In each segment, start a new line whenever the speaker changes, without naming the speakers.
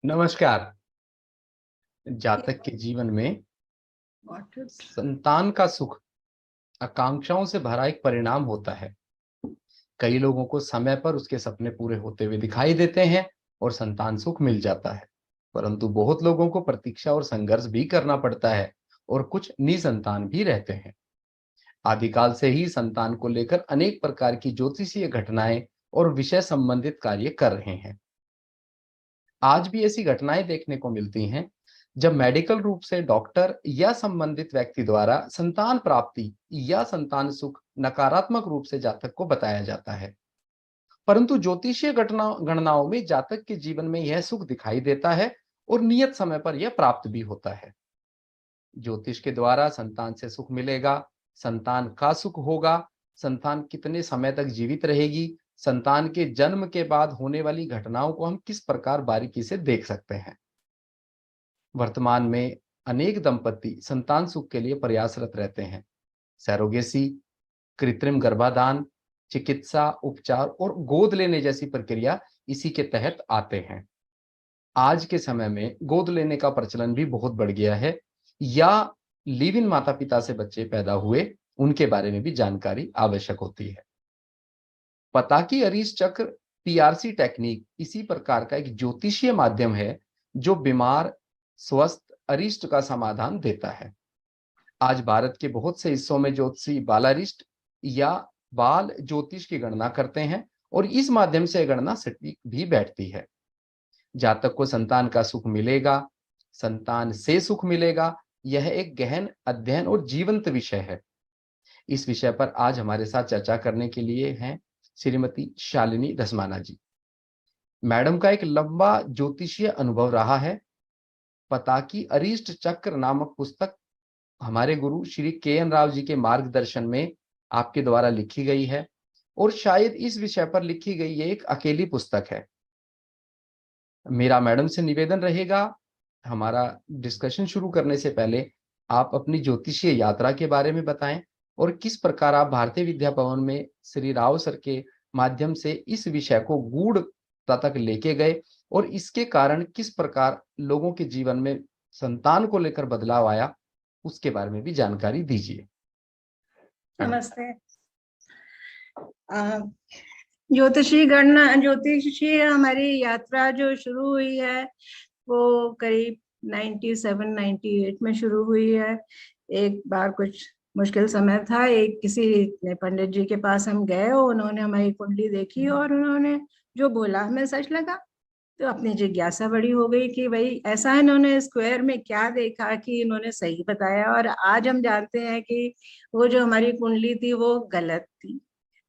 नमस्कार। जातक के जीवन में संतान का सुख आकांक्षाओं से भरा एक परिणाम होता है। कई लोगों को समय पर उसके सपने पूरे होते हुए दिखाई देते हैं और संतान सुख मिल जाता है, परंतु बहुत लोगों को प्रतीक्षा और संघर्ष भी करना पड़ता है और कुछ निसंतान भी रहते हैं। आदिकाल से ही संतान को लेकर अनेक प्रकार की ज्योतिषीय घटनाएं और विषय संबंधित कार्य कर रहे हैं। आज भी ऐसी घटनाएं देखने को मिलती हैं जब मेडिकल रूप से डॉक्टर या संबंधित व्यक्ति द्वारा संतान प्राप्ति या संतान सुख नकारात्मक रूप से जातक को बताया जाता है, परंतु ज्योतिषीय घटना गणनाओं में जातक के जीवन में यह सुख दिखाई देता है और नियत समय पर यह प्राप्त भी होता है। ज्योतिष के द्वारा संतान से सुख मिलेगा, संतान का सुख होगा, संतान कितने समय तक जीवित रहेगी, संतान के जन्म के बाद होने वाली घटनाओं को हम किस प्रकार बारीकी से देख सकते हैं। वर्तमान में अनेक दंपति संतान सुख के लिए प्रयासरत रहते हैं। सैरोगेसी, कृत्रिम गर्भाधान, चिकित्सा, उपचार और गोद लेने जैसी प्रक्रिया इसी के तहत आते हैं। आज के समय में गोद लेने का प्रचलन भी बहुत बढ़ गया है, या लिव इन माता पिता से बच्चे पैदा हुए उनके बारे में भी जानकारी आवश्यक होती है। पताकी अरीस चक्र पीआरसी टेक्निक इसी प्रकार का एक ज्योतिषीय माध्यम है जो बीमार स्वस्थ अरिष्ट का समाधान देता है। आज भारत के बहुत से हिस्सों में ज्योतिषी बालारिष्ट या बाल ज्योतिष की गणना करते हैं और इस माध्यम से गणना सटीक भी बैठती है। जातक को संतान का सुख मिलेगा, संतान से सुख मिलेगा, यह एक गहन अध्ययन और जीवंत विषय है। इस विषय पर आज हमारे साथ चर्चा करने के लिए हैं श्रीमती शालिनी धस्माना जी। मैडम का एक लंबा ज्योतिषीय अनुभव रहा है। पताकी अरिष्ट चक्र नामक पुस्तक हमारे गुरु श्री के.एन. राव जी के मार्गदर्शन में आपके द्वारा लिखी गई है और शायद इस विषय पर लिखी गई ये एक अकेली पुस्तक है। मेरा मैडम से निवेदन रहेगा, हमारा डिस्कशन शुरू करने से पहले आप अपनी ज्योतिषीय यात्रा के बारे में बताएं और किस प्रकार आप भारतीय विद्या भवन में श्री राव सर के माध्यम से इस विषय को गूढ़ता तक लेके गए और इसके कारण किस प्रकार लोगों के जीवन में संतान को लेकर बदलाव आया, उसके बारे में भी जानकारी दीजिए।
नमस्ते। ज्योतिषीय हमारी यात्रा जो शुरू हुई है वो करीब 97-98 में शुरू हुई है। एक बार कुछ मुश्किल समय था, एक किसी पंडित जी के पास हम गए, उन्होंने हमारी कुंडली देखी और उन्होंने जो बोला हमें सच लगा। तो अपनी जिज्ञासा बड़ी हो गई कि भाई ऐसा इन्होंने स्क्वायर में क्या देखा कि इन्होंने सही बताया, और आज हम जानते हैं कि वो जो हमारी कुंडली थी वो गलत थी।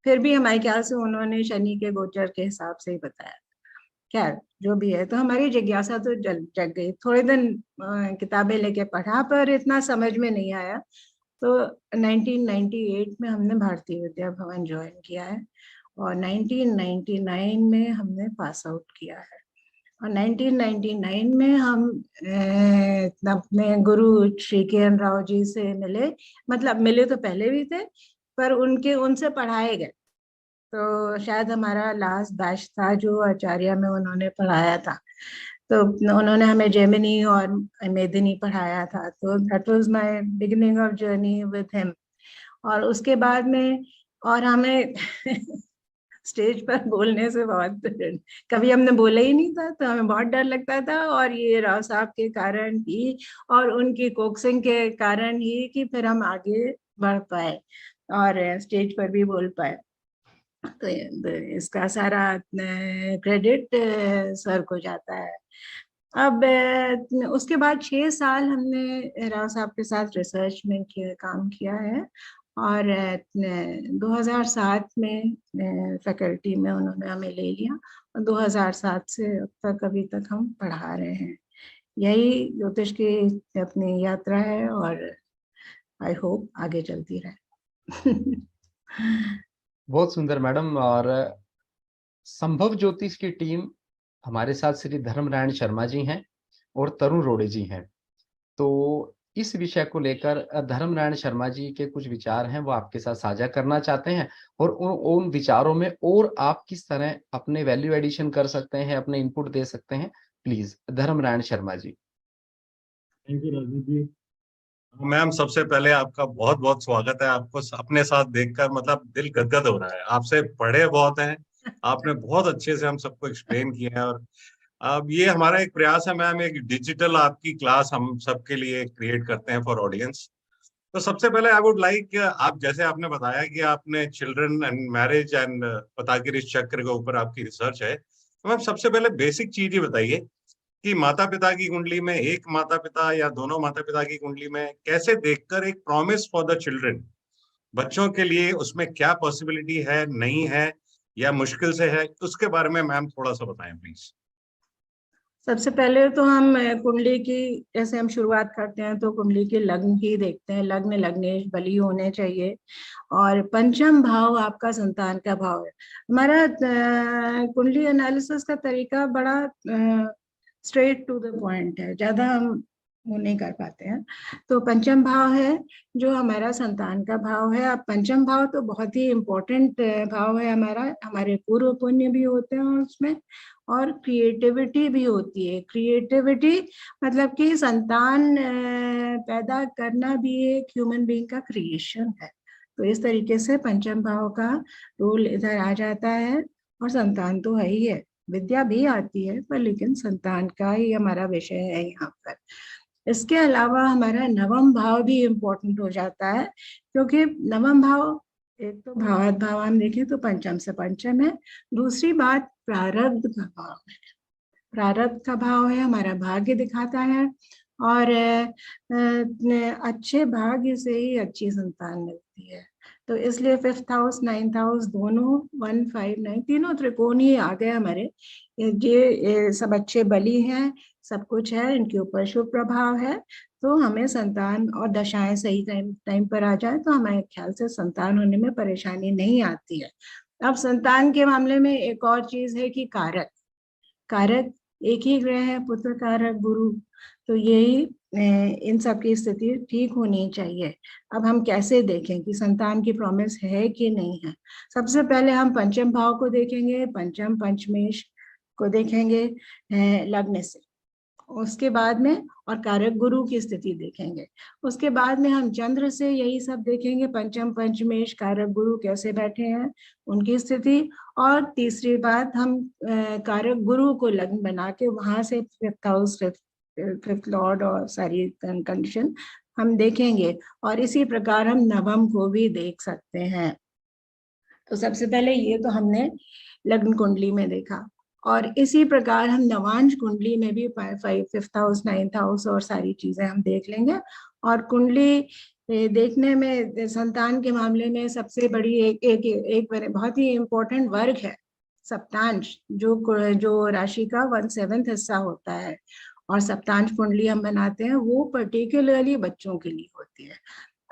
फिर भी हमारे ख्याल से उन्होंने शनि के गोचर के हिसाब से ही बताया। खैर जो भी है, तो हमारी जिज्ञासा तो जग गई। थोड़े दिन किताबें लेके पढ़ा पर इतना समझ में नहीं आया। तो 1998 में हमने भारतीय विद्या भवन ज्वाइन किया है और 1999 में हमने पास आउट किया है। और 1999 में हम अपने गुरु श्री के.एन. राव जी से मिले। मतलब मिले तो पहले भी थे पर उनसे पढ़ाए गए। तो शायद हमारा लास्ट बैच था जो आचार्य में उन्होंने पढ़ाया था। तो उन्होंने हमें जेमिनी और मेदिनी पढ़ाया था। तो that was my beginning of journey with him. और उसके बाद में और हमें स्टेज पर बोलने से बहुत कभी हमने बोला ही नहीं था, तो हमें बहुत डर लगता था। और ये राव साहब के कारण ही और उनकी कोक्सिंग के कारण ही कि फिर हम आगे बढ़ पाए और स्टेज पर भी बोल पाए। तो इसका सारा क्रेडिट सर को जाता है। अब उसके बाद 6 साल हमने राव साहब के साथ रिसर्च में काम किया है और 2007 में फैकल्टी में उन्होंने हमें ले लिया और 2007 से अब तक अभी तक हम पढ़ा रहे हैं। यही ज्योतिष की अपनी यात्रा है और आई होप आगे चलती रहे।
बहुत सुंदर मैडम। और संभव ज्योतिष की टीम हमारे साथ श्री धर्मनारायण शर्मा जी हैं और तरुण रोड़े जी हैं। तो इस विषय को लेकर धर्मनारायण शर्मा जी के कुछ विचार हैं, वो आपके साथ साझा करना चाहते हैं और उन विचारों में और आप किस तरह अपने वैल्यू एडिशन कर सकते हैं, अपने इनपुट दे सकते हैं, please Dharmarayan Sharma ji.
Thank you Rajiv ji. Ma'am, सबसे पहले आपका बहुत बहुत स्वागत है। आपको अपने साथ देखकर मतलब दिल गदगद हो रहा है। आपसे पढ़े बहुत हैं, आपने बहुत अच्छे से हम सबको एक्सप्लेन किया है। और अब ये हमारा एक प्रयास है मैम, एक डिजिटल आपकी क्लास हम सबके लिए क्रिएट करते हैं फॉर ऑडियंस। तो सबसे पहले आई वुड लाइक, आप जैसे आपने बताया कि आपने चिल्ड्रन एंड मैरिज एंड पता के चक्र के ऊपर आपकी रिसर्च है, तो मैम सबसे पहले बेसिक चीज ही बताइए कि माता पिता की कुंडली में, एक माता पिता या दोनों माता पिता की कुंडली में कैसे देखकर एक प्रॉमिस फॉर द चिल्ड्रन, बच्चों के लिए उसमें क्या पॉसिबिलिटी है, नहीं है या मुश्किल से है, उसके बारे में मैम थोड़ा सा बताएं प्लीज।
सबसे पहले तो हम कुंडली की, जैसे हम शुरुआत करते हैं तो कुंडली के लग्न ही देखते हैं। लग्न लग्नेश बली होने चाहिए। और पंचम भाव आपका संतान का भाव है। हमारा कुंडली एनालिसिस का तरीका बड़ा स्ट्रेट टू द पॉइंट है, ज्यादा हम वो नहीं कर पाते हैं। तो पंचम भाव है जो हमारा संतान का भाव है। अब पंचम भाव तो बहुत ही इम्पोर्टेंट भाव है हमारा। हमारे पूर्व पुण्य भी होते हैं उसमें, और क्रिएटिविटी भी होती है। क्रिएटिविटी मतलब कि संतान पैदा करना भी एक ह्यूमन बीइंग का क्रिएशन है। तो इस तरीके से पंचम भाव का रोल इधर आ जाता है। और संतान तो है ही है, विद्या भी आती है, पर लेकिन संतान का ही हमारा विषय है यहाँ पर। इसके अलावा हमारा नवम भाव भी इम्पोर्टेंट हो जाता है, क्योंकि नवम भाव, एक तो भावात भाव हम देखें तो पंचम से पंचम है। दूसरी बात प्रारब्ध का भाव है। प्रारब्ध का भाव है, हमारा भाग्य दिखाता है। और अच्छे भाग्य से ही अच्छी संतान मिलती है। तो इसलिए 5th हाउस 9th हाउस दोनों 1, 5, 9 तीनों त्रिकोण ही आ गए हमारे। ये सब अच्छे बली हैं, सब कुछ है, इनके ऊपर शुभ प्रभाव है। तो हमें संतान और दशाएं सही टाइम पर आ जाए तो हमारे ख्याल से संतान होने में परेशानी नहीं आती है। अब संतान के मामले में एक और चीज है कि कारक कारक एक ही ग्रह है, पुत्र कारक गुरु। तो यही इन सब की स्थिति ठीक होनी चाहिए। अब हम कैसे देखें कि संतान की प्रॉमिस है कि नहीं है। सबसे पहले हम पंचम भाव को देखेंगे, पंचम पंचमेश को देखेंगे लग्न से। उसके बाद में और कारक गुरु की स्थिति देखेंगे। उसके बाद में हम चंद्र से यही सब देखेंगे, पंचम पंचमेश कारक गुरु कैसे बैठे हैं, उनकी स्थिति। और तीसरी बात, हम कारक गुरु को लग्न बना के वहां से 5th हाउस, 5th लॉर्ड और सारी कंडीशन हम देखेंगे। और इसी प्रकार हम नवम को भी देख सकते हैं। तो सबसे पहले ये तो हमने लग्न कुंडली में देखा। और इसी प्रकार हम नवांश कुंडली में भी 5th हाउस 9th हाउस और सारी चीजें हम देख लेंगे। और कुंडली देखने में संतान के मामले में सबसे बड़ी एक बहुत ही इम्पोर्टेंट वर्ग है सप्तांश, जो राशि का 1/7 हिस्सा होता है। और सप्तांश कुंडली हम बनाते हैं, वो पर्टिकुलरली बच्चों के लिए होती है।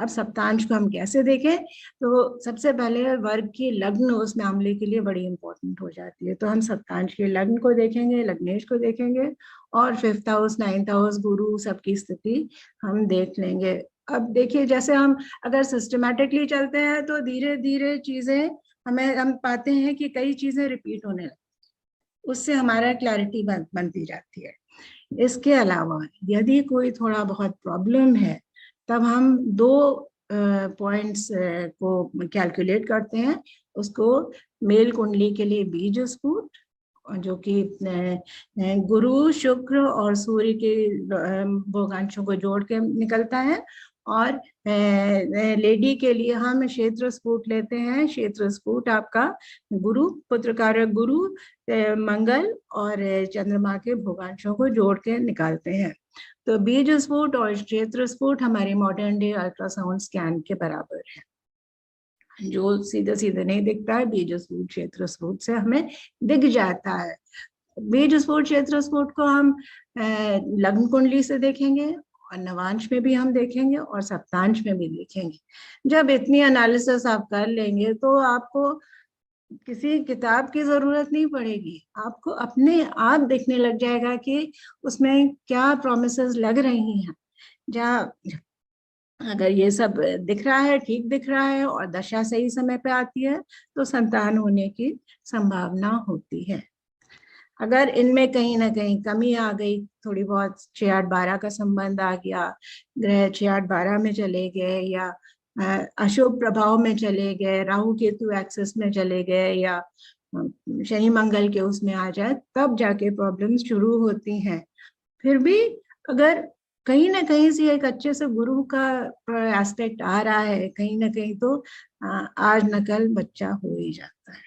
अब सप्तांश को हम कैसे देखें, तो सबसे पहले वर्ग की लग्न उस मामले के लिए बड़ी इंपॉर्टेंट हो जाती है। तो हम सप्तांश के लग्न को देखेंगे, लग्नेश को देखेंगे, और 5th हाउस 9th हाउस गुरु सबकी स्थिति हम देख लेंगे। अब देखिए, जैसे हम अगर सिस्टमैटिकली चलते हैं तो धीरे धीरे चीजें हम पाते हैं कि कई चीजें रिपीट होने लगती, उससे हमारा क्लैरिटी बनती जाती है। इसके अलावा यदि कोई थोड़ा बहुत प्रॉब्लम है, तब हम 2 पॉइंट्स को कैलकुलेट करते हैं। उसको मेल कुंडली के लिए बीज स्फुट, जो कि गुरु शुक्र और सूर्य के भोगांशों को जोड़ के निकलता है। और लेडी के लिए हम क्षेत्र स्फुट लेते हैं। क्षेत्र स्फुट आपका गुरु, पुत्र कारक गुरु, मंगल और चंद्रमा के भोगांशों को जोड़ के निकालते हैं। तो बीज स्फुट और क्षेत्र स्फुट हमारे मॉडर्न डे अल्ट्रासाउंड स्कैन के बराबर है। जो सीधे सीधे नहीं दिखता है, बीज स्फुट क्षेत्र स्फुट से हमें दिख जाता है। बीज स्फुट क्षेत्र स्फुट को हम लग्न कुंडली से देखेंगे, और नवांश में भी हम देखेंगे, और सप्तांश में भी देखेंगे। जब इतनी एनालिसिस आप कर लेंगे तो आपको किसी किताब की जरूरत नहीं पड़ेगी। आपको अपने आप दिखने लग जाएगा कि उसमें क्या प्रोमिसेस लग रही हैं। जहाँ अगर ये सब दिख रहा है, ठीक दिख रहा है, और दशा सही समय पे आती है, तो संतान होने की संभावना होती है। अगर इनमें कहीं ना कहीं कमी आ गई, थोड़ी बहुत 6-8-12 का संबंध आ गया, ग्रह 6-8-12 में चले गए, या अशुभ प्रभाव में चले गए, राहु केतु एक्सिस में चले गए, या शनि मंगल के उसमें आ जाए, तब जाके प्रॉब्लम्स शुरू होती हैं। फिर भी अगर कहीं ना कहीं से एक अच्छे से गुरु का एस्पेक्ट आ रहा है कहीं ना कहीं, तो आज न कल बच्चा हो ही जाता है।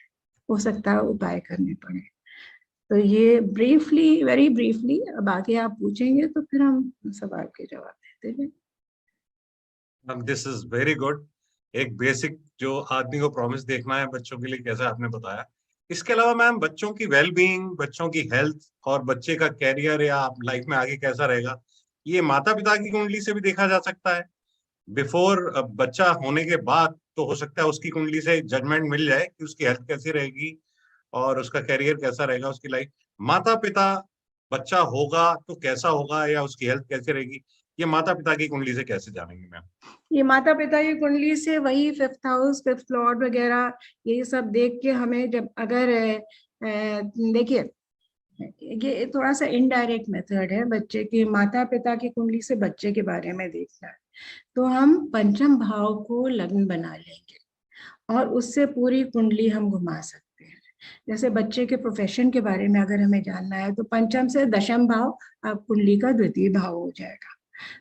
हो सकता है उपाय करने पड़े। तो ये ब्रीफली, वेरी ब्रीफली, अब आगे आप पूछेंगे तो फिर हम सवाल के जवाब देते हैं।
This is very good. एक बेसिक जो आदमी को प्रॉमिस देखना है बच्चों के लिए, कैसे आपने बताया। इसके अलावा मैम, बच्चों की वेलबींग, बच्चों की हेल्थ और बच्चे का कैरियर या लाइफ में आगे कैसा रहेगा, ये माता पिता की कुंडली से भी देखा जा सकता है। बिफोर बच्चा होने के बाद तो हो सकता है उसकी कुंडली से जजमेंट मिल जाए कि उसकी हेल्थ कैसी रहेगी और उसका कैरियर कैसा रहेगा, उसकी लाइफ। माता पिता, बच्चा होगा तो कैसा होगा या उसकी हेल्थ कैसी रहेगी, ये माता पिता की कुंडली से कैसे जानेंगे मैम?
ये माता पिता की कुंडली से वही 5th हाउस, 5th लॉर्ड वगैरह, यही सब देख के हमें, जब अगर देखिए, ये थोड़ा सा इनडायरेक्ट मेथड है बच्चे की माता पिता की कुंडली से बच्चे के बारे में देखना है। तो हम पंचम भाव को लग्न बना लेंगे और उससे पूरी कुंडली हम घुमा सकते हैं। जैसे बच्चे के प्रोफेशन के बारे में अगर हमें जानना है तो पंचम से दशम भाव आप कुंडली का द्वितीय भाव हो जाएगा,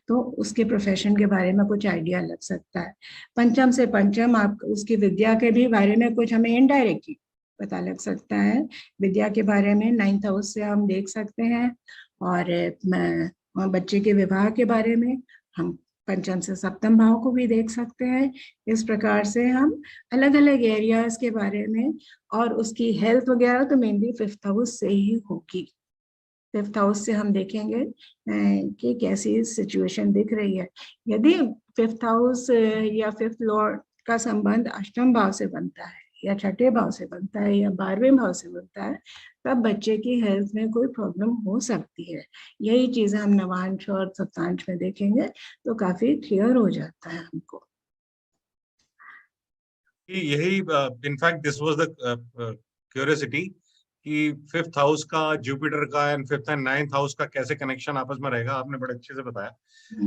तो उसके प्रोफेशन के बारे में कुछ आइडिया लग सकता है। पंचम से पंचम आप उसकी विद्या के भी बारे में कुछ हमें इनडायरेक्टली पता लग सकता है। विद्या के बारे में 9th हाउस से हम देख सकते हैं, और बच्चे के विवाह के बारे में हम पंचम से सप्तम भाव को भी देख सकते हैं। इस प्रकार से हम अलग अलग एरियाज के बारे में, और उसकी हेल्थ वगैरह तो मेनली 5th हाउस से ही होगी। 5th हाउस से हम देखेंगे कि कैसी सिचुएशन दिख रही है। यदि 5th हाउस या 5th लॉर्ड का संबंध अष्टम भाव से बनता है या छठे भाव से बनता है या 12वें भाव से बनता है, तब बच्चे की हेल्थ में कोई प्रॉब्लम हो सकती है। यही चीजें हम नवांश और सप्तांश में देखेंगे तो काफी क्लियर हो जाता है हमको।
यही in fact this was the curiosity कि 5th हाउस का, जुपिटर का and 5th and 9th house का कैसे कनेक्शन आपस में रहेगा, आपने बड़े अच्छे से बताया।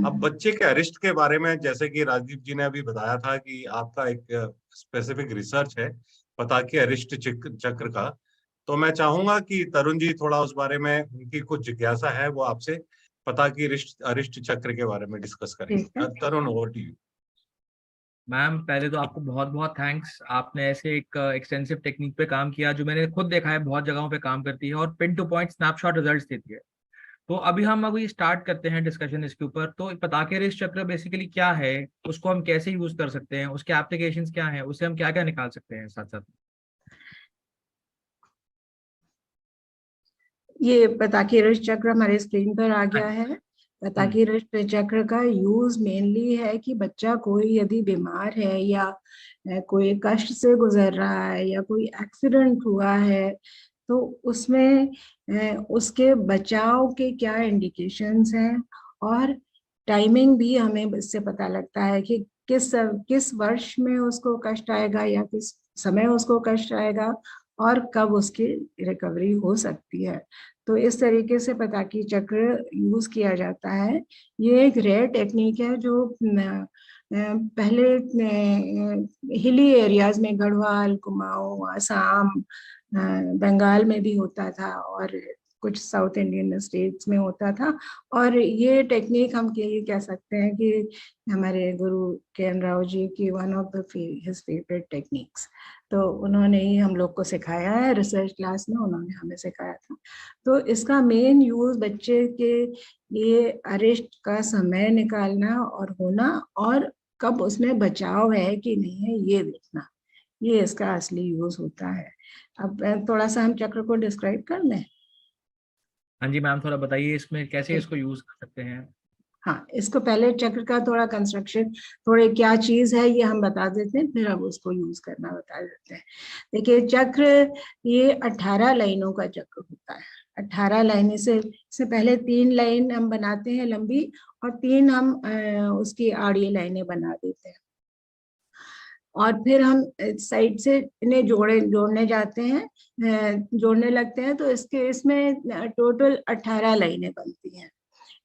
अब बच्चे के अरिष्ट के बारे में, जैसे कि राजदीप जी ने अभी बताया था कि आपका एक स्पेसिफिक रिसर्च है पता कि अरिष्ट चक्र का, तो मैं चाहूंगा कि तरुण जी थोड़ा उस बारे में, उनकी कुछ जिज्ञासा है, वो आपसे पता कि अरिष्ट चक्र के बारे में डिस्कस करेंगे। तरुण, ओवर टू यू।
मैम, पहले तो आपको बहुत बहुत थैंक्स। आपने ऐसे एक एक्सटेंसिव टेक्निक पे काम किया जो मैंने खुद देखा है बहुत जगहों पे काम करती है और pin two point snapshot results देती है। तो अभी स्टार्ट करते हैं डिस्कशन इसके ऊपर। तो पताके अरिष्ट चक्र बेसिकली क्या है, उसको हम कैसे यूज कर सकते हैं, उसके एप्लीकेशंस क्या हैं, उससे हम क्या क्या निकाल सकते हैं साथ साथ।
ये पताके अरिष्ट चक्र हमारे स्क्रीन पर आ गया है। पताके अरिष्ट चक्र का यूज मेनली है कि बच्चा कोई यदि बीमार है या कोई कष्ट से गुजर रहा है या कोई एक्सीडेंट हुआ है, तो उसमें उसके बचाव के क्या इंडिकेशंस हैं, और टाइमिंग भी हमें इससे पता लगता है कि किस वर्ष में उसको कष्ट आएगा या किस समय उसको कष्ट आएगा और कब उसकी रिकवरी हो सकती है। तो इस तरीके से पताकी चक्र यूज किया जाता है। ये एक रेयर टेक्निक है जो पहले हिली एरियाज में, गढ़वाल, कुमाऊं, असम, बंगाल में भी होता था और कुछ साउथ इंडियन स्टेट्स में होता था। और ये टेक्निक हम ये कह सकते हैं कि हमारे गुरु के.एन. राव जी की one of the his favourite techniques. तो उन्होंने ही हम लोग को सिखाया है, रिसर्च क्लास में उन्होंने हमें सिखाया था। तो इसका मेन यूज बच्चे के लिए अरिष्ट का समय निकालना और होना, और कब उसमें बचाव है कि नहीं है ये देखना, ये इसका असली यूज होता है। अब थोड़ा सा हम चक्र को डिस्क्राइब कर लें।
हाँ जी मैम, थोड़ा बताइए इसमें कैसे इसको यूज कर सकते हैं।
हाँ, इसको पहले चक्र का थोड़ा कंस्ट्रक्शन, थोड़े क्या चीज है ये हम बता देते हैं, फिर अब उसको यूज करना बता देते हैं। देखिए, चक्र ये 18 लाइनों का चक्र होता है। 18 लाइन से पहले 3 लाइन हम बनाते हैं लंबी, और 3 हम उसकी आड़ी लाइनें बना देते हैं। और फिर हम साइड से इन्हें जोड़ने जाते हैं, जोड़ने लगते हैं। तो इसमें टोटल 18 लाइनें बनती हैं।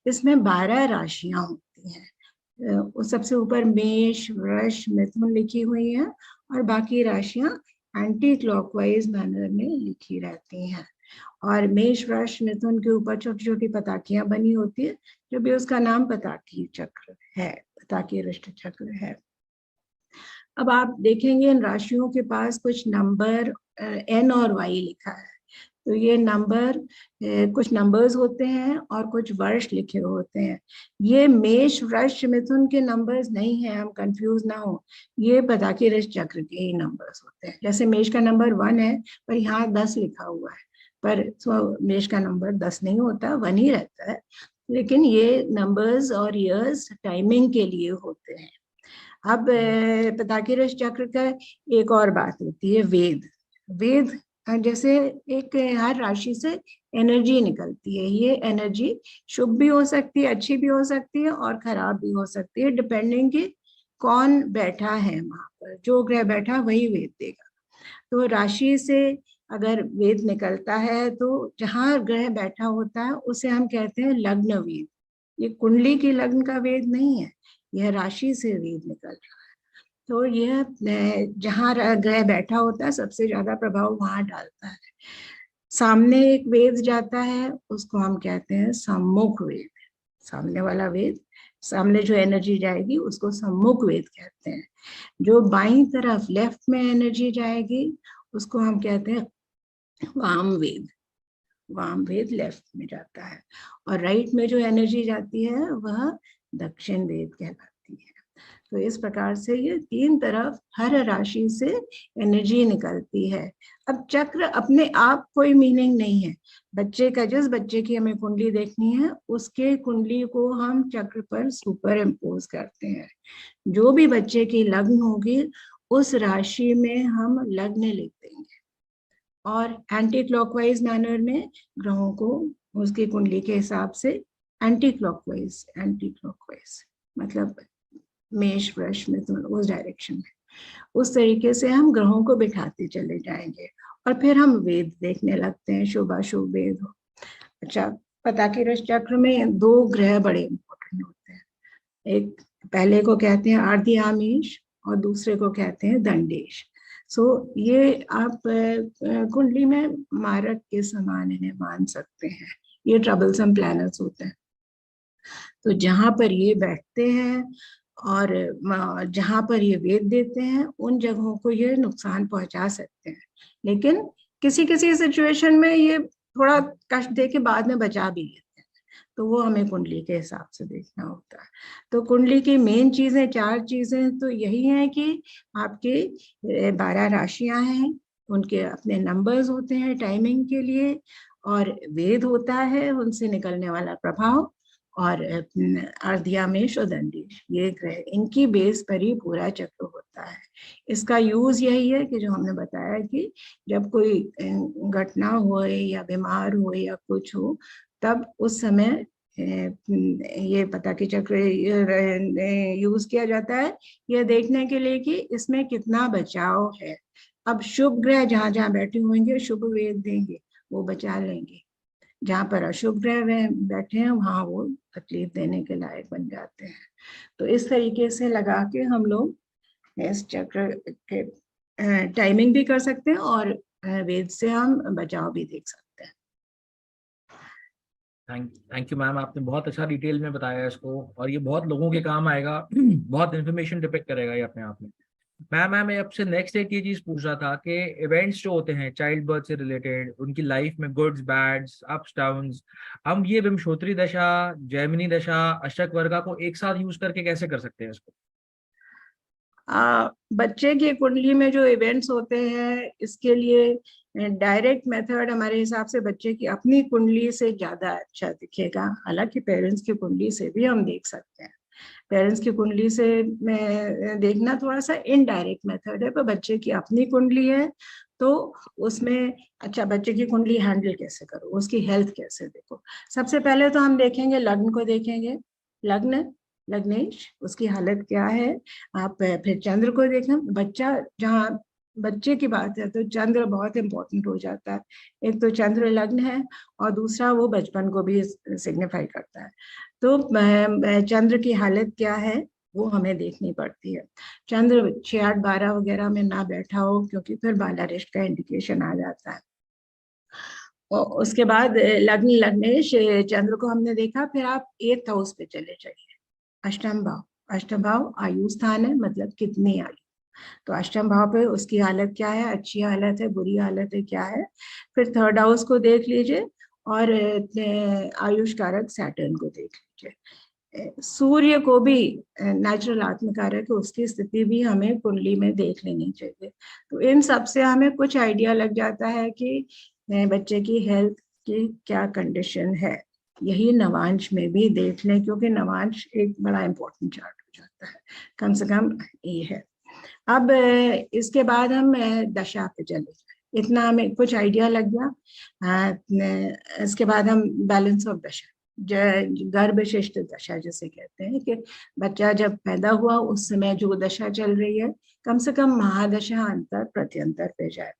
इसमें 12 राशियां होती हैं। सबसे ऊपर मेष, वृष, मिथुन लिखी हुई है और बाकी राशियां एंटी क्लॉकवाइज मैनर में लिखी रहती हैं। और मेष, वृष, मिथुन के ऊपर छोटी छोटी पताकियां बनी होती है, जो भी उसका नाम पताकी चक्र है, पताकी रिष्ट चक्र है। अब आप देखेंगे इन राशियों के पास कुछ नंबर N और Y लिखा है। तो ये नंबर, कुछ नंबर्स होते हैं और कुछ वर्ष लिखे होते हैं। ये मेष, वृष, मिथुन के नंबर्स नहीं है, हम कंफ्यूज ना हो। ये पताकी रिष्ट चक्र के ही नंबर्स होते हैं। जैसे मेष का नंबर 1 है, पर यहाँ 10 लिखा हुआ है, पर मेष का नंबर 10 नहीं होता, 1 ही रहता है। लेकिन ये नंबर्स और ईयर्स टाइमिंग के लिए होते हैं। अब पताकी रिष्ट चक्र का एक और बात होती है, वेद जैसे एक हर राशि से एनर्जी निकलती है। ये एनर्जी शुभ भी हो सकती है, अच्छी भी हो सकती है और खराब भी हो सकती है, डिपेंडिंग कि कौन बैठा है वहां पर। जो ग्रह बैठा वही वेद देगा। तो राशि से अगर वेद निकलता है तो जहां ग्रह बैठा होता है उसे हम कहते हैं लग्न वेद। ये कुंडली की लग्न का वेद नहीं है, यह राशि से वेद निकल रहा है। तो यह जहाँ ग्रह बैठा होता है सबसे ज्यादा प्रभाव वहां डालता है। सामने एक वेद जाता है, उसको हम कहते हैं सम्मुख वेद। सामने वाला वेद, सामने जो एनर्जी जाएगी उसको सम्मुख वेद कहते हैं। जो बाईं तरफ लेफ्ट में एनर्जी जाएगी उसको हम कहते हैं वाम वेद। वाम वेद लेफ्ट में जाता है और राइट में जो एनर्जी जाती है वह दक्षिण वेद कहलाती है। तो इस प्रकार से ये 3 तरफ हर राशि से एनर्जी निकलती है। अब चक्र अपने आप कोई मीनिंग नहीं है। बच्चे का, जिस बच्चे की हमें कुंडली देखनी है उसके कुंडली को हम चक्र पर सुपर इम्पोज करते हैं। जो भी बच्चे की लग्न होगी उस राशि में हम लग्न लिख देंगे और एंटी क्लॉकवाइज मैनर में ग्रहों को उसकी कुंडली के हिसाब से एंटी क्लॉकवाइज मतलब मेष, वृष, मिथुन उस डायरेक्शन में, उस तरीके से हम ग्रहों को बिठाते चले जाएंगे और फिर हम वेद देखने लगते हैं, शुभ अशुभ वेद हो। अच्छा, पताकी रिष्ट चक्र में 2 ग्रह बड़े इंपॉर्टेंट होते हैं। एक पहले को कहते हैं आर्द्यामेश और दूसरे को कहते हैं दंडेश। ये आप कुंडली में मारक के समान इन्हें मान सकते हैं। ये ट्रबलसम प्लैनेट्स होते हैं। तो जहां पर ये बैठते हैं और जहां पर ये वेद देते हैं उन जगहों को ये नुकसान पहुंचा सकते हैं। लेकिन किसी किसी सिचुएशन में ये थोड़ा कष्ट दे के बाद में बचा भी लेते हैं। तो वो हमें कुंडली के हिसाब से देखना होता है। तो कुंडली की मेन चीजें, 4 चीजें तो यही हैं कि आपके 12 राशियां हैं, उनके अपने नंबर्स होते हैं टाइमिंग के लिए, और वेद होता है उनसे निकलने वाला प्रभाव, और आर्द्यामेश और दंडेश, ये ग्रह, इनकी बेस पर ही पूरा चक्र होता है। इसका यूज यही है कि जो हमने बताया कि जब कोई घटना हो या बीमार हो या कुछ हो, तब उस समय ये पताकी चक्र यूज किया जाता है यह देखने के लिए कि इसमें कितना बचाव है। अब शुभ ग्रह जहां जहां बैठे होंगे शुभ वेद देंगे, वो बचा लेंगे। जहां पर अशुभ ग्रह बैठे हैं वहां वो तकलीफ देने के लायक बन जाते हैं। तो इस तरीके से लगा के हम लोग इस चक्र के टाइमिंग भी कर सकते हैं और वेद से हम बचाव भी देख सकते हैं।
थैंक यू मैम, आपने बहुत अच्छा डिटेल में बताया इसको और ये बहुत लोगों के काम आएगा। बहुत इन्फॉर्मेशन डिपिक्ट करेगा ये अपने आप में। मैम मैं आपसे नेक्स्ट एक ये चीज पूछ रहा था कि इवेंट्स जो होते हैं चाइल्ड बर्थ से रिलेटेड, उनकी लाइफ में गुड्स बैड्स अप्स डाउन्स, हम ये विमशोत्री दशा, जैमिनी दशा, अष्टक वर्गा को एक साथ यूज करके कैसे कर सकते हैं इसको?
बच्चे की कुंडली में जो इवेंट्स होते हैं इसके लिए डायरेक्ट मेथड हमारे हिसाब से बच्चे की अपनी कुंडली से ज्यादा अच्छा दिखेगा। हालांकि पेरेंट्स की कुंडली से भी हम देख सकते हैं। पेरेंट्स की कुंडली से देखना थोड़ा सा इनडायरेक्ट मेथड है, पर बच्चे की अपनी कुंडली है तो उसमें अच्छा बच्चे की कुंडली हैंडल कैसे करो, उसकी हेल्थ कैसे देखो। सबसे पहले तो हम देखेंगे लग्न को देखेंगे। लग्न लग्नेश, उसकी हालत क्या है। आप फिर चंद्र को देखना। बच्चा, जहाँ बच्चे की बात है तो चंद्र बहुत इंपॉर्टेंट हो जाता है। एक तो चंद्र लग्न है और दूसरा वो बचपन को भी सिग्निफाई करता है। तो चंद्र की हालत क्या है वो हमें देखनी पड़ती है। चंद्र 6, 8, 12 वगैरह में ना बैठा हो, क्योंकि फिर बालारिष्ट का इंडिकेशन आ जाता है। और उसके बाद लग्न लग्नेश चंद्र को हमने देखा। फिर आप 8th हाउस पे चले जाइए। अष्टम भाव, अष्टम भाव आयु स्थान है, मतलब कितनी आयु। तो अष्टम भाव पे उसकी हालत क्या है, अच्छी हालत है, बुरी हालत है, क्या है। फिर 3rd हाउस को देख लीजिए और आयुष कारक सैटर्न को देख लीजिए। सूर्य को भी नेचुरल आत्मकारक है, उसकी स्थिति भी हमें कुंडली में देख लेनी चाहिए। तो इन सब से हमें कुछ आइडिया लग जाता है कि बच्चे की हेल्थ की क्या कंडीशन है। यही नवांश में भी देख लें, क्योंकि नवांश एक बड़ा इंपॉर्टेंट चार्ट हो जाता है, कम से कम ये है। अब इसके बाद हम दशा पे चले जाए, इतना हमें कुछ आइडिया लग गया। इसके बाद हम बैलेंस ऑफ दशा, गर्भशिष्ट दशा जिसे कहते हैं, कि बच्चा जब पैदा हुआ उस समय जो दशा चल रही है, कम से कम महादशा अंतर प्रत्यंतर पे जाए।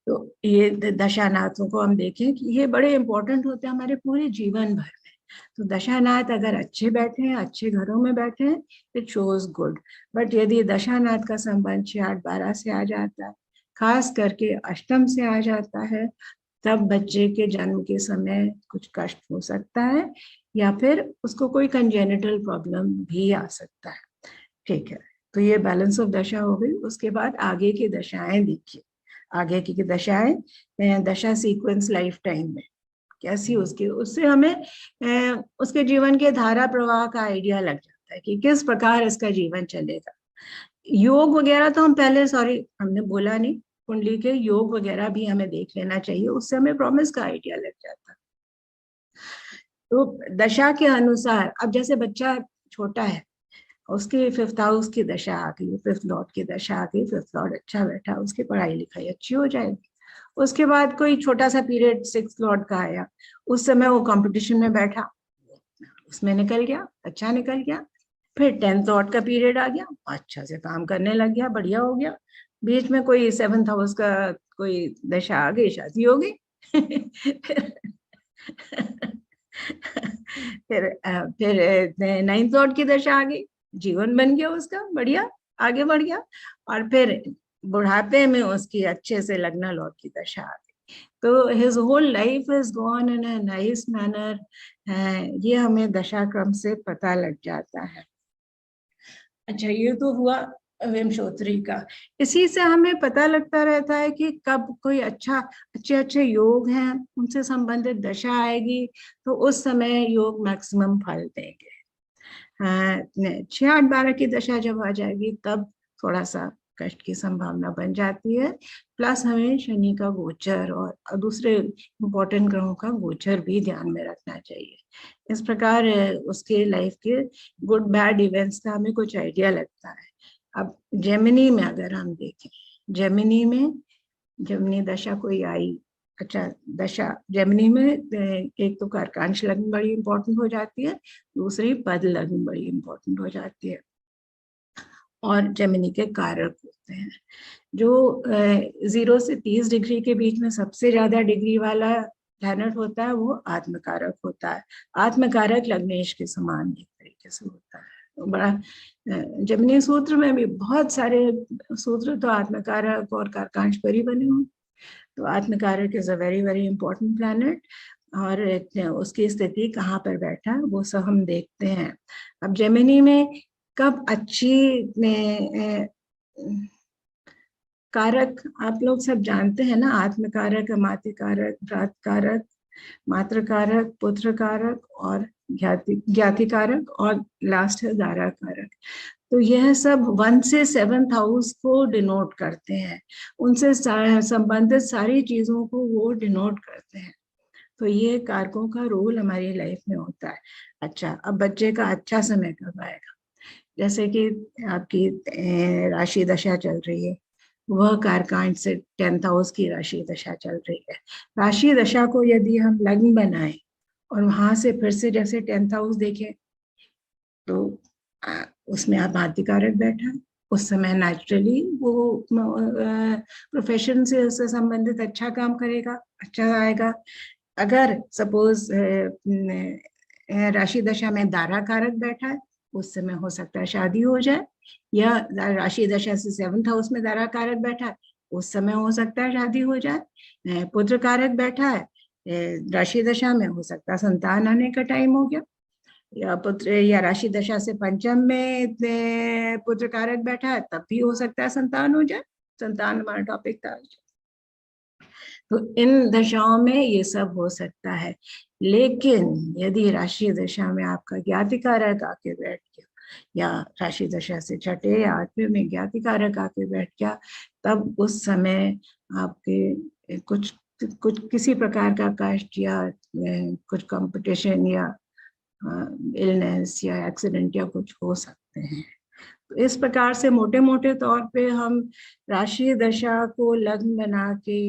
तो ये दशानाथों को हम देखें कि ये बड़े इंपॉर्टेंट होते हैं हमारे पूरे जीवन भर में। तो दशानाथ अगर अच्छे बैठे हैं, अच्छे घरों में बैठे हैं, इट शोज गुड। बट यदि दशानाथ का संबंध 6, 8, 12 से आ जाता है, खास करके अष्टम से आ जाता है, तब बच्चे के जन्म के समय कुछ कष्ट हो सकता है, या फिर उसको कोई कंजेनिटल प्रॉब्लम भी आ सकता है। ठीक है, तो ये बैलेंस ऑफ दशा हो गई। उसके बाद आगे की दशाएं देखिए। आगे की दशाएं, दशा सीक्वेंस लाइफ टाइम में कैसी उसकी, उससे हमें उसके जीवन के धारा प्रवाह का आइडिया लग जाता है कि किस प्रकार इसका जीवन चलेगा। योग वगैरह तो हम पहले, हमने बोला नहीं, कुंडली के योग वगैरह भी हमें देख लेना चाहिए, उससे हमें प्रॉमिस का आइडिया लग जाता है। तो दशा के अनुसार, अब जैसे बच्चा छोटा है, उसकी 5th हाउस की दशा आ गई, 5th लॉर्ड की दशा आ गई, 5th लॉर्ड अच्छा बैठा, उसकी पढ़ाई लिखाई अच्छी हो जाएगी। उसके बाद कोई छोटा सा पीरियड 6th लॉर्ड का आया, उस समय वो कंपटीशन में बैठा, उसमें निकल गया, अच्छा निकल गया। फिर 10th लॉर्ड का पीरियड आ गया, अच्छा से काम करने लग गया, बढ़िया हो गया। बीच में कोई 7th हाउस का कोई दशा आ गई, शादी हो गई। फिर 9th लॉर्ड की दशा आ गई, जीवन बन गया उसका, बढ़िया आगे बढ़ गया। और फिर बुढ़ापे में उसकी अच्छे से लग्न लॉर्ड की दशा आ गई। तो his whole life is gone in a nice manner. ये हमें दशा क्रम से पता लग जाता है। अच्छा, ये तो हुआ विमशोत्तरी का। इसी से हमें पता लगता रहता है कि कब कोई अच्छे अच्छे योग हैं, उनसे संबंधित दशा आएगी तो उस समय योग मैक्सिमम फल देंगे। 6, 8, 12 की दशा जब आ जाएगी तब थोड़ा सा कष्ट की संभावना बन जाती है। प्लस हमें शनि का गोचर और दूसरे इंपॉर्टेंट ग्रहों का गोचर भी ध्यान में रखना चाहिए। इस प्रकार उसके लाइफ के गुड बैड इवेंट्स का हमें कुछ आइडिया लगता है। अब जेमिनी में अगर हम देखें, जेमिनी दशा कोई आई, अच्छा दशा जेमिनी में एक तो कारकांश लग्न बड़ी इंपॉर्टेंट हो जाती है, दूसरी पद लग्न बड़ी इंपॉर्टेंट हो जाती है, और जेमिनी के कारक होते हैं। जो 0 से 30 डिग्री के बीच में सबसे ज्यादा डिग्री वाला प्लैनेट होता है वो आत्मकारक होता है। आत्मकारक लग्नेश के समान एक तरीके से होता है। तो बड़ा जेमिनी सूत्र में भी बहुत सारे सूत्र तो आत्मकारक और कारकांश पर ही बने हुए। तो atmakaraka is a very very important planet, और उसकी स्थिति कहाँ पर बैठा है वो सब हम देखते हैं। अब जेमिनी में कब अच्छी कारक आप लोग सब जानते हैं ना, आत्मकारक, अमात्यकारक, भ्रातकारक, मातृकारक, पुत्रकारक और ज्ञातिकारक, और लास्ट है दारा कारक। तो यह सब 1 से 7th हाउस को डिनोट करते हैं, उनसे संबंधित सारी चीजों को वो डिनोट करते हैं। तो ये कारकों का रोल हमारी लाइफ में होता है। अच्छा, अब बच्चे का अच्छा समय कब आएगा? जैसे कि आपकी राशि दशा चल रही है, वह कारकांड से 10th हाउस की राशि दशा चल रही है। राशि दशा को यदि हम लग्न बनाएं और वहां से फिर से जैसे 10th हाउस देखें, तो उसमें आबादी कारक बैठा है, उस समय नेचुरली वो प्रोफेशन से उससे संबंधित अच्छा काम करेगा, अच्छा आएगा। अगर सपोज राशि दशा में दारा कारक बैठा है, उस समय हो सकता है शादी हो जाए, या राशि दशा से 7th हाउस में दारा कारक बैठा है, उस समय हो सकता है शादी हो जाए। पुत्र कारक बैठा है राशि दशा में, हो सकता है संतान आने का टाइम हो गया, या पुत्र या राशि दशा से पंचम में पुत्र कारक बैठा है, तब भी हो सकता है संतान हो जाए। संतान हमारा टॉपिक था। तो इन दशाओं में ये सब हो सकता है। लेकिन यदि राशि दशा में आपका ज्ञाति कारक आके बैठ गया, या राशि दशा से 6ठे या 8वें में ज्ञाति कारक आके बैठ गया, तब उस समय आपके कुछ किसी प्रकार का कष्ट या कुछ कंपटीशन या इलनेस या एक्सीडेंट या कुछ हो सकते हैं। तो इस प्रकार से मोटे मोटे तौर पे हम राशि दशा को लग्न बना के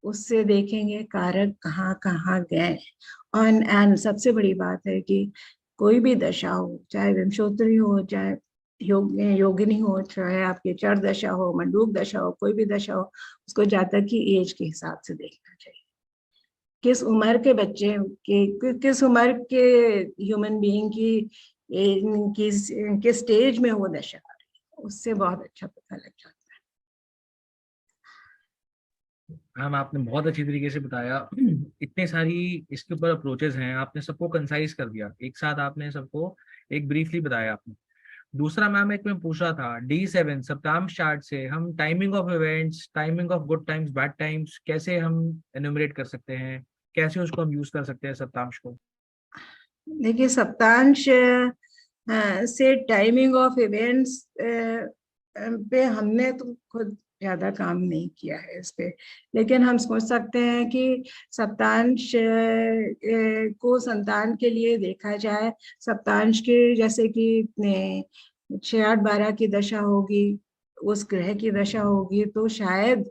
उससे देखेंगे कारक कहाँ कहाँ गए। और सबसे बड़ी बात है कि कोई भी दशा हो, चाहे विंशोत्तरी हो, चाहे योगिनी हो, चाहे आपकी चर दशा हो, मंडूक दशा हो, कोई भी दशा हो, उसको जातक की एज के हिसाब से देखना चाहिए। किस उम्र के बच्चे के, किस उम्र के ह्यूमन बीइंग की किस स्टेज में वो दशा आ रही है, उससे बहुत अच्छा पता लग जाता है।
मैम आपने बहुत अच्छी तरीके से बताया। इतने सारी इसके ऊपर अप्रोचेस हैं, आपने सबको कंसाइज कर दिया, एक साथ आपने सबको एक ब्रीफली बताया आपने। दूसरा मैम एक मैं पूछा था D7 सप्तांश चार्ट से हम timing of events, timing of good times, bad times कैसे हम एनुमरेट कर सकते हैं, कैसे उसको हम यूज कर सकते हैं सप्तांश को?
देखिए सप्तांश से टाइमिंग ऑफ इवेंट्स पे हमने तो खुद ज्यादा काम नहीं किया है इस पे, लेकिन हम सोच सकते हैं कि सप्तांश को संतान के लिए देखा जाए। सप्तांश के जैसे कि 6, 8, 12 की दशा होगी, उस ग्रह की दशा होगी, तो शायद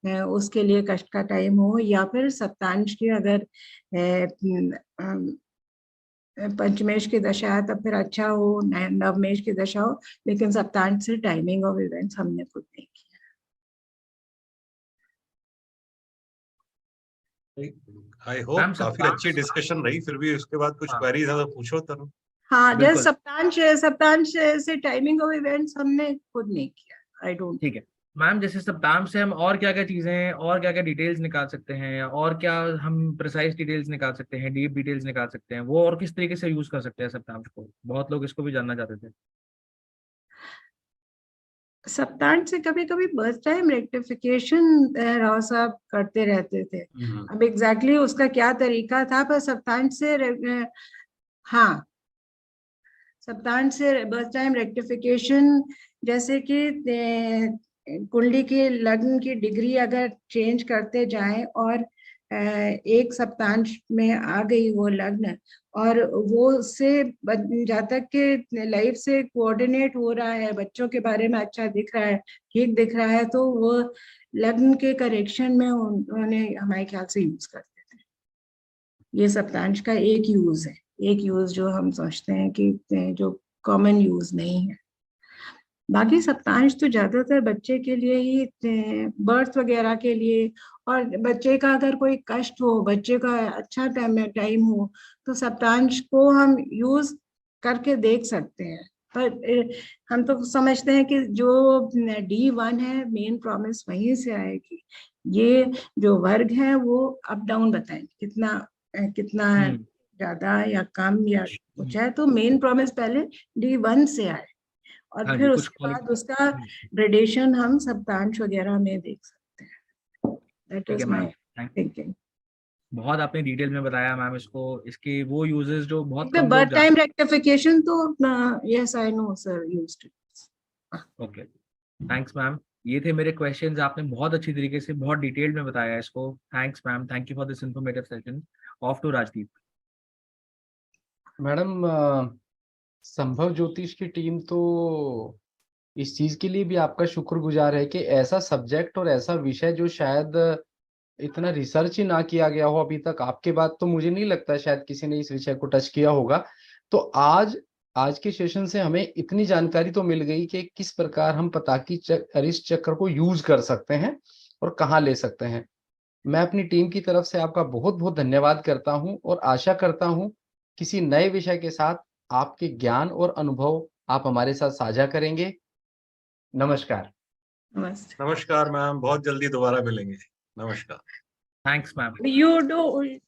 उसके लिए कष्ट का टाइम हो, या फिर सप्तांश की अगर पंचमेश की दशा है तब फिर अच्छा हो, नवमेश की दशा हो, लेकिन सप्तांश से टाइमिंग ऑफ इवेंट्स हमने खुद नहीं किया।
आई होप काफी अच्छी डिस्कशन रही, फिर भी उसके बाद कुछ क्वेरीज है तो पूछो तरुण।
हाँ, जैसे सप्तांश से टाइमिंग ऑफ इवेंट्स हमने खुद नहीं किया। I don't.
ठीक है मैम, जैसे सप्तांश से हम और क्या क्या चीजें और क्या क्या डिटेल्स निकाल सकते हैं, और क्या हम प्रिसाइज डिटेल्स निकाल सकते हैं, डीप डिटेल्स निकाल सकते हैं, वो और किस तरीके से यूज कर सकते हैं सप्तांश को? बहुत लोग इसको भी जानना चाहते थे।
सप्तांश से कभी कभी बर्थ टाइम रेक्टिफिकेशन राव साहब करते रहते थे। अब एग्जैक्टली उसका क्या तरीका था, पर सप्तांश से हाँ, सप्तांश से बर्थ टाइम रेक्टिफिकेशन, जैसे कि कुंडली के लग्न की डिग्री अगर चेंज करते जाएं और एक सप्तांश में आ गई वो लग्न, और वो से जातक के लाइफ से कोऑर्डिनेट हो रहा है, बच्चों के बारे में अच्छा दिख रहा है, ठीक दिख रहा है, तो वो लग्न के करेक्शन में उन्हें हमारे ख्याल से यूज करते थे। ये सप्तांश का एक यूज है, एक यूज जो हम सोचते हैं कि जो कॉमन यूज नहीं है। बाकी सप्तांश तो ज्यादातर बच्चे के लिए ही, बर्थ वगैरह के लिए, और बच्चे का अगर कोई कष्ट हो, बच्चे का अच्छा टाइम हो, तो सप्तांश को हम यूज करके देख सकते हैं। पर हम तो समझते हैं कि जो D1 है, मेन प्रॉमिस वहीं से आएगी। ये जो वर्ग है वो अप डाउन बताएंगे, कितना ज्यादा या कम या कुछ है, तो मेन प्रॉमिस पहले D1 से आए, और फिर उसके बाद उसका ग्रेडेशन हम सप्तांश वगैरह में देख सकते हैं। That is my thinking.
बहुत आपने डिटेल में बताया मैम इसको, इसके वो यूजेस जो बहुत
कम लोग बर्थ टाइम रेक्टिफिकेशन तो yes I know sir used it.
Okay, thanks ma'am. ये थे मेरे क्वेश्चंस, आपने बहुत अच्छी तरीके से बहुत डिटेल्ड में बताया इसको। Thanks ma'am, thank you for this informative session. Off to Rajdeep.
Madam, संभव ज्योतिष की टीम तो इस चीज के लिए भी आपका शुक्रगुजार है कि ऐसा सब्जेक्ट और ऐसा विषय जो शायद इतना रिसर्च ही ना किया गया हो अभी तक, आपके बाद तो मुझे नहीं लगता शायद किसी ने इस विषय को टच किया होगा, तो आज आज के सेशन से हमें इतनी जानकारी तो मिल गई कि किस प्रकार हम पताकी अरिष्ट चक्र को यूज कर सकते हैं और कहाँ ले सकते हैं। मैं अपनी टीम की तरफ से आपका बहुत बहुत धन्यवाद करता हूं और आशा करता हूं किसी नए विषय के साथ आपके ज्ञान और अनुभव आप हमारे साथ साझा करेंगे। नमस्कार।
नमस्ते।
नमस्कार मैम, बहुत जल्दी दोबारा मिलेंगे। नमस्कार।
Thanks ma'am.
You do